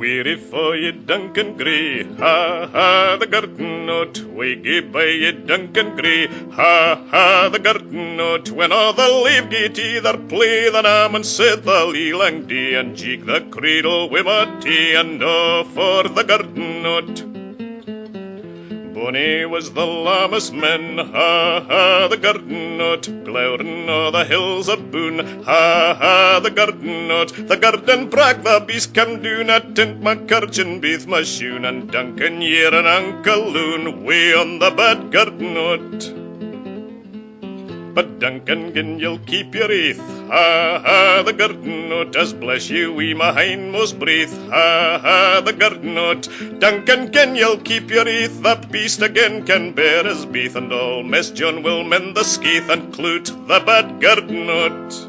weary for ye Duncan Gray, ha ha the garden note, we gae by ye Duncan Gray, ha ha the garden note, when all the leave gate either play the nam and sit the lee lang day, and jig the cradle wi' my tea, and for the garden note. Bonny was the lammas men, ha ha the garden note, glowering o' the hills aboon, ha ha the garden note, the garden brag the beast come doon, a tint my kirchen beath my shoon, and Duncan year and Uncle Loon, way on the bad garden note. But Duncan, gin you'll keep your oath, ha ha the garden note, as bless you wi' my hindmost breath, ha ha the garden note. Duncan, gin you'll keep your oath, the beast again can bear his beath, and all Mess John will mend the skaith and cloot the bad garden note.